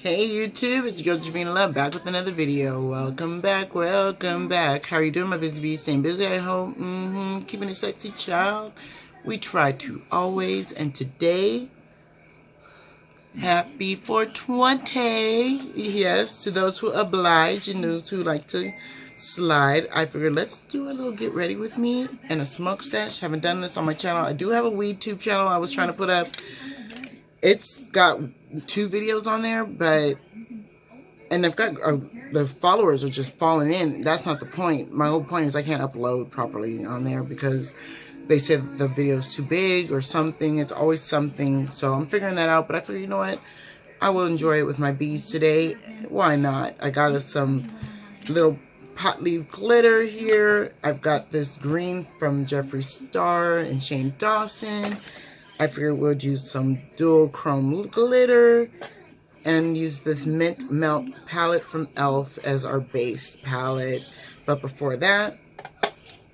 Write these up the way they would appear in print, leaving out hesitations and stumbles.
Hey YouTube, it's your girl Javina Love back with another video. Welcome back, welcome back. How are you doing, my busy bee? Staying busy, I hope. Keeping it sexy, child. We try to always. And today, happy 420. Yes, to those who oblige and those who like to slide. I figured let's do a little get ready with me and a smoke stash. Haven't done this on my channel. I do have a weed tube channel I was trying to put up. It's got 2 videos on there, and I've got the followers are just falling in. That's not the point. My whole point is I can't upload properly on there because they said the video's too big or something. It's always something. So I'm figuring that out. But I figure, you know what? I will enjoy it with my bees today. Why not? I got us some little pot leaf glitter here. I've got this green from Jeffree Star and Shane Dawson. I figured we'll use some dual chrome glitter and use this mint melt palette from e.l.f. as our base palette. But before that,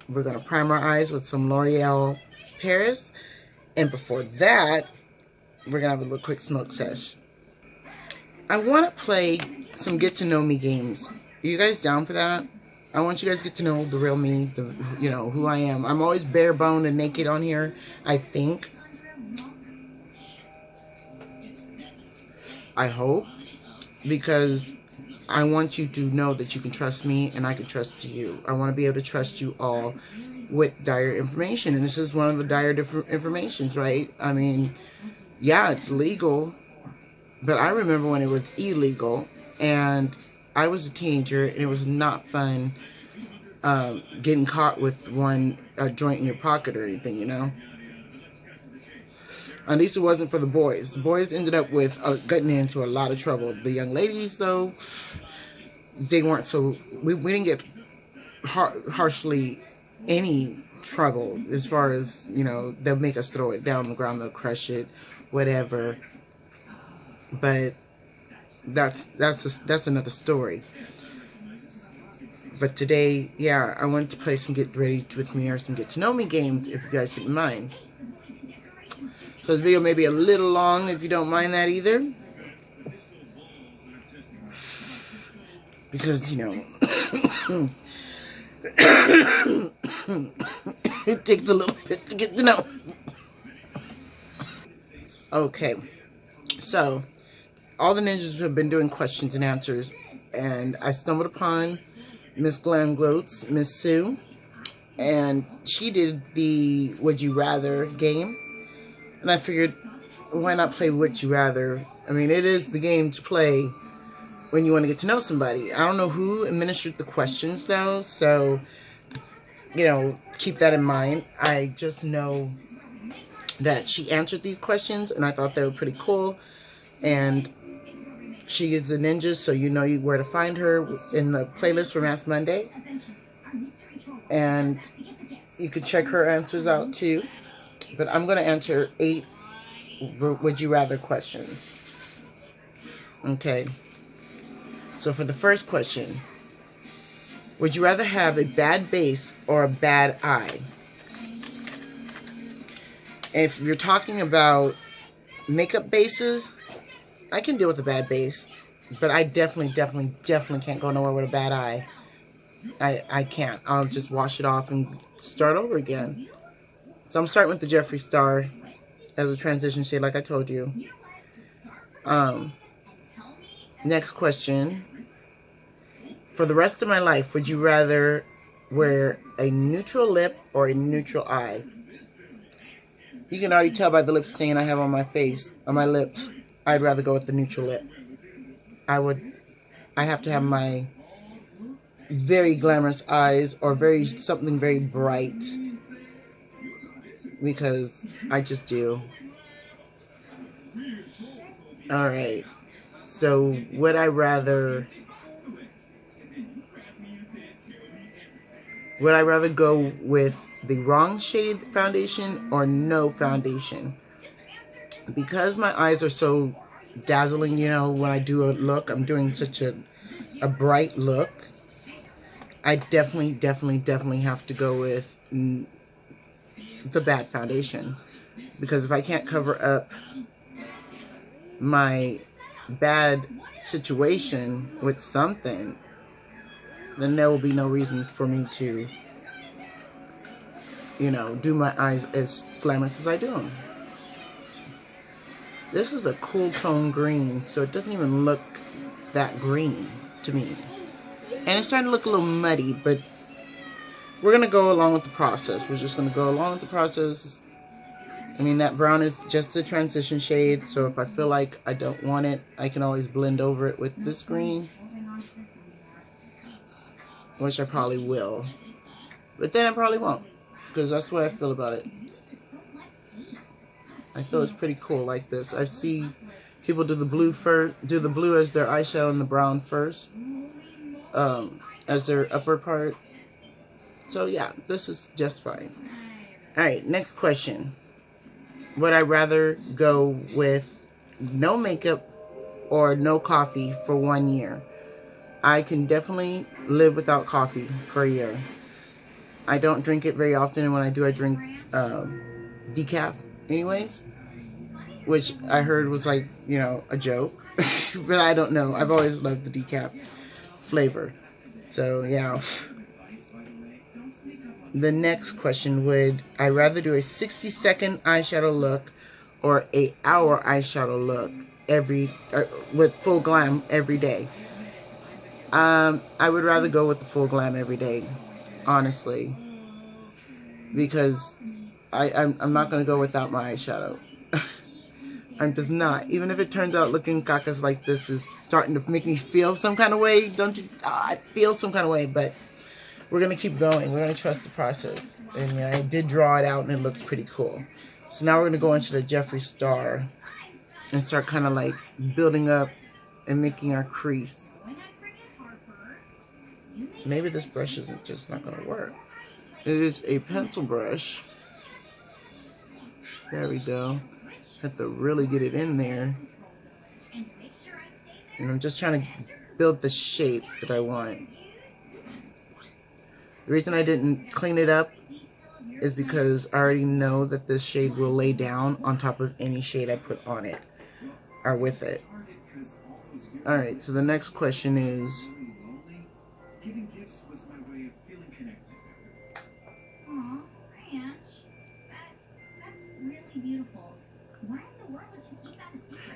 we're going to prime our eyes with some L'Oreal Paris. And before that, we're going to have a little quick smoke sesh. I want to play some get to know me games. Are you guys down for that? I want you guys to get to know the real me, who I am. I'm always bare boned and naked on here, I think. I hope, because I want you to know that you can trust me and I can trust you. I want to be able to trust you all with dire information, and this is one of the dire informations, right? I mean, yeah, it's legal, but I remember when it was illegal, and I was a teenager, and it was not fun getting caught with one joint in your pocket or anything, you know? At least it wasn't for the boys. The boys ended up with getting into a lot of trouble. The young ladies, though, they weren't so... We didn't get harshly any trouble as far as, they'll make us throw it down on the ground, they'll crush it, whatever. But that's another story. But today, yeah, I wanted to play some Get Ready With Me or some Get To Know Me games, if you guys didn't mind. So this video may be a little long, if you don't mind that either. Because, it takes a little bit to get to know. Okay. So, all the ninjas have been doing questions and answers. And I stumbled upon Miss Glam Gloats, Miss Sue. And she did the Would You Rather game. And I figured, why not play Would You Rather? I mean, it is the game to play when you want to get to know somebody. I don't know who administered the questions, though. So, keep that in mind. I just know that she answered these questions, and I thought they were pretty cool. And she is a ninja, so you know where to find her in the playlist for Mass Monday. And you can check her answers out, too. But I'm going to answer 8 Would You Rather questions. Okay. So for the first question, would you rather have a bad base or a bad eye? If you're talking about makeup bases, I can deal with a bad base. But I definitely can't go nowhere with a bad eye. I can't. I'll just wash it off and start over again. So I'm starting with the Jeffree Star as a transition shade, like I told you. Next question. For the rest of my life, would you rather wear a neutral lip or a neutral eye? You can already tell by the lip stain I have on my face, on my lips. I'd rather go with the neutral lip. I have to have my very glamorous eyes or something very bright. Because I just do. Alright. So, would I rather go with the wrong shade foundation or no foundation? Because my eyes are so dazzling, when I do a look, I'm doing such a bright look. I definitely have to go with the bad foundation, because if I can't cover up my bad situation with something, then there will be no reason for me to, you know, do my eyes as glamorous as I do them. This is a cool tone green, so it doesn't even look that green to me. And it's starting to look a little muddy, but we're going to go along with the process. We're just going to go along with the process. I mean, that brown is just a transition shade, so if I feel like I don't want it, I can always blend over it with this green, which I probably will. But then I probably won't, because that's the way I feel about it. I feel it's pretty cool like this. I see people do the blue first, do the blue as their eyeshadow and the brown first, as their upper part. So yeah, this is just fine. Alright, next question. Would I rather go with no makeup or no coffee for 1 year? I can definitely live without coffee for a year. I don't drink it very often, and when I do, I drink decaf anyways, which I heard was like, you know, a joke. But I don't know. I've always loved the decaf flavor. So yeah. The next question, would I rather do a 60-second eyeshadow look or 8-hour eyeshadow look with full glam every day? I would rather go with the full glam every day, honestly, because I'm not going to go without my eyeshadow. I'm just not. Even if it turns out looking cacas like this is starting to make me feel some kind of way, don't you? I feel some kind of way, but we're going to keep going. We're going to trust the process. And yeah, I did draw it out, and it looks pretty cool. So now we're going to go into the Jeffree Star and start kind of like building up and making our crease. Maybe this brush isn't just not going to work. It is a pencil brush. There we go. Have to really get it in there. And I'm just trying to build the shape that I want. The reason I didn't clean it up is because I already know that this shade will lay down on top of any shade I put on it or with it. Alright, so the next question is,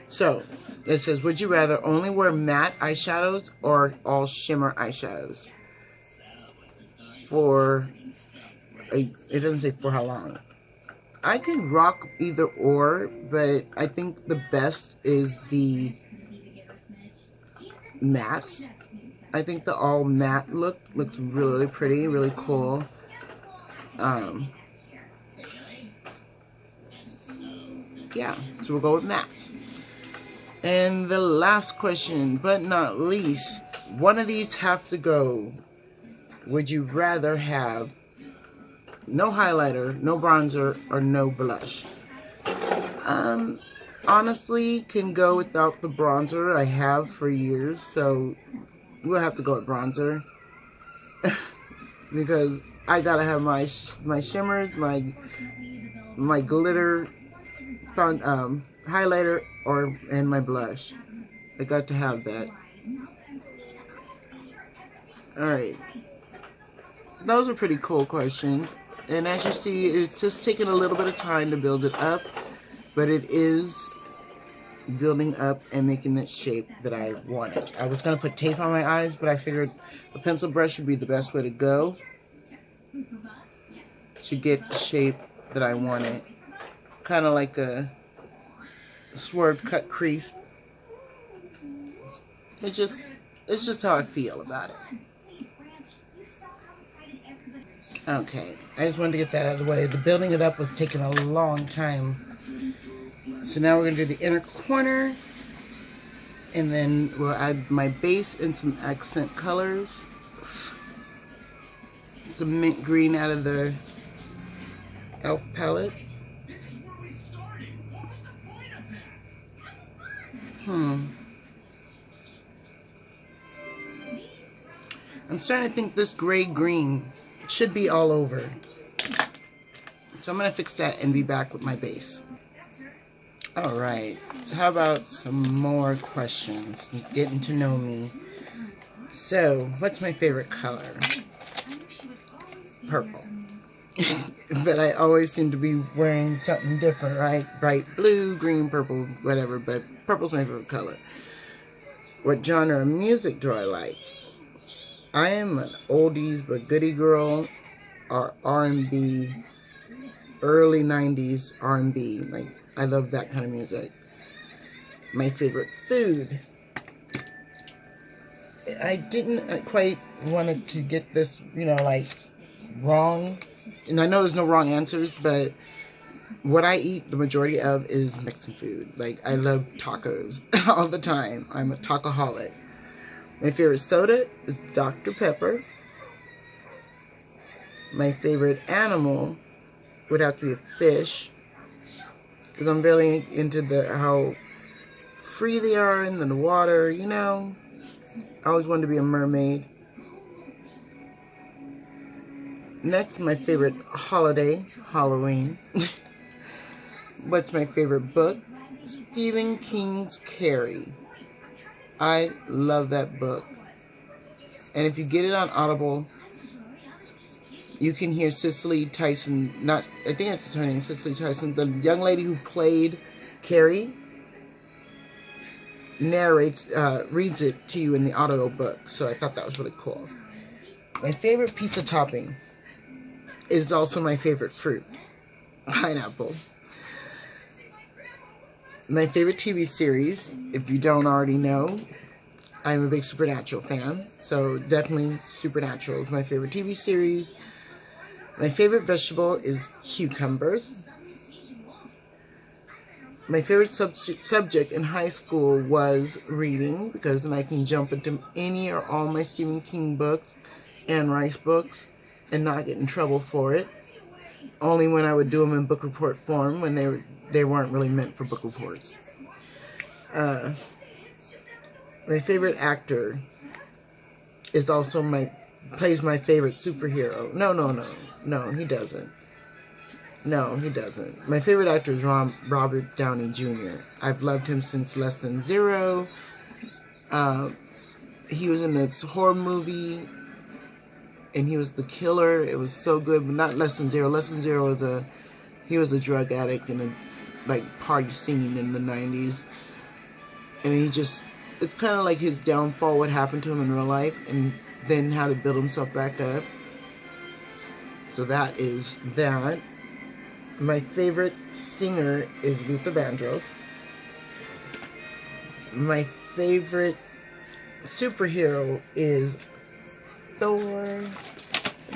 so it says, would you rather only wear matte eyeshadows or all shimmer eyeshadows? It doesn't say for how long. I can rock either or, but I think the best is the mattes. I think the all matte look looks really pretty, really cool. Yeah, so we'll go with mattes. And the last question, but not least, one of these have to go. Would you rather have no highlighter, no bronzer, or no blush? Honestly, can go without the bronzer. I have for years, so we'll have to go with bronzer. Because I gotta have my shimmers, my glitter highlighter, and my blush. I got to have that. Alright. Those are pretty cool questions. And as you see, it's just taking a little bit of time to build it up. But it is building up and making that shape that I wanted. I was going to put tape on my eyes, but I figured a pencil brush would be the best way to go to get the shape that I wanted. Kind of like a swerved cut crease. It's just how I feel about it. Okay, I just wanted to get that out of the way. The building it up was taking a long time. So now we're going to do the inner corner. And then we'll add my base and some accent colors. Some mint green out of the e.l.f. palette. I'm starting to think this gray green should be all over. So I'm going to fix that and be back with my base. All right. So how about some more questions? Getting to know me. So, what's my favorite color? Purple. But I always seem to be wearing something different, right? Bright blue, green, purple, whatever. But purple's my favorite color. What genre of music do I like? I am an oldies but goodie girl, or R&B, early 90s R&B. Like, I love that kind of music. My favorite food. I didn't quite want to get this, like, wrong. And I know there's no wrong answers, but what I eat the majority of is Mexican food. Like, I love tacos all the time. I'm a tacoholic. My favorite soda is Dr. Pepper. My favorite animal would have to be a fish, because I'm really into how free they are in the water, I always wanted to be a mermaid. Next, my favorite holiday, Halloween. What's my favorite book? Stephen King's Carrie. I love that book. And if you get it on Audible, you can hear Cicely Tyson, I think that's her name, Cicely Tyson, the young lady who played Carrie, reads it to you in the audio book. So I thought that was really cool. My favorite pizza topping is also my favorite fruit, pineapple. My favorite TV series, if you don't already know, I'm a big Supernatural fan. So definitely Supernatural is my favorite TV series. My favorite vegetable is cucumbers. My favorite subject in high school was reading, because then I can jump into any or all my Stephen King books and Rice books and not get in trouble for it. Only when I would do them in book report form, when they weren't really meant for book reports. My favorite actor is also plays my favorite superhero. No, he doesn't. No, he doesn't. My favorite actor is Robert Downey Jr. I've loved him since Less Than Zero. He was in this horror movie, and he was the killer. It was so good, but not Less Than Zero. Less Than Zero he was a drug addict in a party scene in the 90s. And it's kind of like his downfall, what happened to him in real life, and then how to build himself back up. So that is that. My favorite singer is Luther Vandross. My favorite superhero is Thor.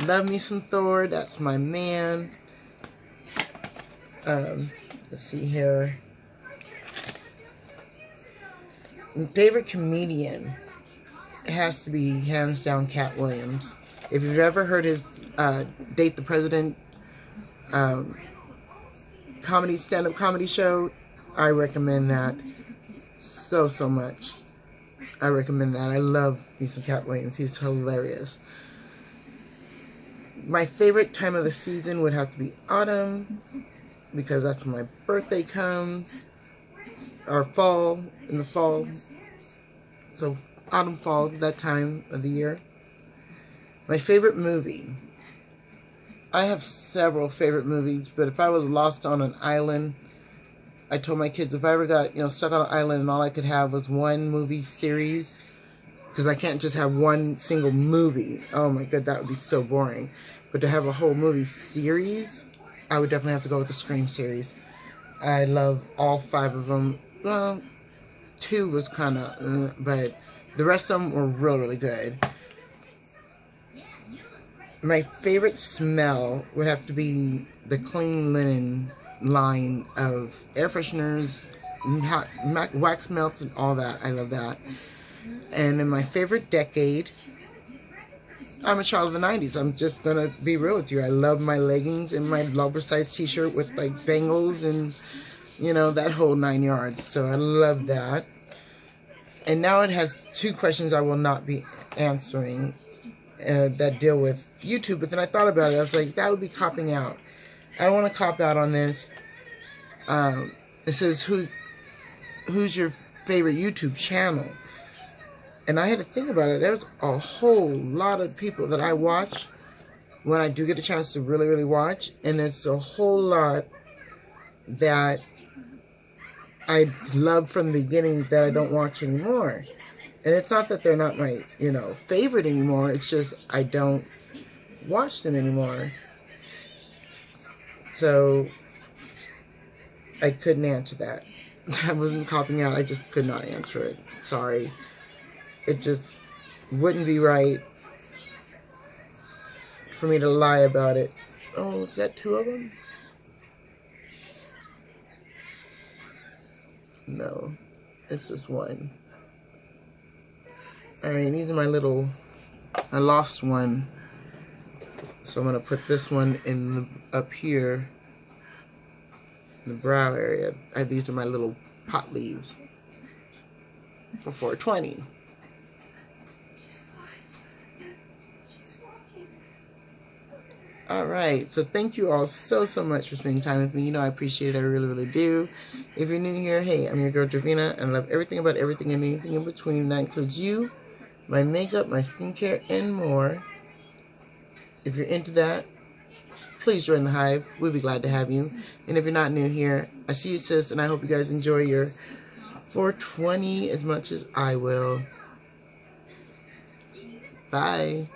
Love me some Thor. That's my man. Let's see here. My favorite comedian has to be hands down Cat Williams. If you've ever heard his Date the President stand-up comedy show, I recommend that so much. I recommend that. I love me some Cat Williams. He's hilarious. My favorite time of the season would have to be autumn, because that's when my birthday comes. Or fall, in the fall. So autumn, fall, that time of the year. My favorite movie. I have several favorite movies, but if I was lost on an island, I told my kids if I ever got, stuck on an island and all I could have was one movie series, because I can't just have one single movie. Oh my god, that would be so boring. But to have a whole movie series, I would definitely have to go with the Scream series. I love all 5 of them. Well, 2 was kind of, but the rest of them were really good. My favorite smell would have to be the clean linen line of air fresheners, wax melts, and all that. I love that. And in my favorite decade, I'm a child of the 90s. I'm just going to be real with you. I love my leggings and my oversized t-shirt with bangles and, that whole 9 yards. So I love that. And now it has 2 questions I will not be answering that deal with YouTube. But then I thought about it. I was like, that would be copping out. I don't want to cop out on this. it says who's your favorite YouTube channel? And I had to think about it. There's a whole lot of people that I watch when I do get a chance to really, really watch. And there's a whole lot that I loved from the beginning that I don't watch anymore. And it's not that they're not my, you know, favorite anymore. It's just I don't watch them anymore. So I couldn't answer that. I wasn't copying out. I just could not answer it. Sorry. It just wouldn't be right for me to lie about it. Oh, is that 2 of them? No, it's just 1. Alright, these are my little, I lost one. So I'm going to put this one up here in the brow area. These are my little pot leaves for $4.20. Alright, so thank you all so much for spending time with me. You know I appreciate it, I really, really do. If you're new here, hey, I'm your girl Dravina, and I love everything about everything and anything in between. That includes you, my makeup, my skincare, and more. If you're into that, please join the hive. We'll be glad to have you. And if you're not new here, I see you, sis, and I hope you guys enjoy your $4.20 as much as I will. Bye.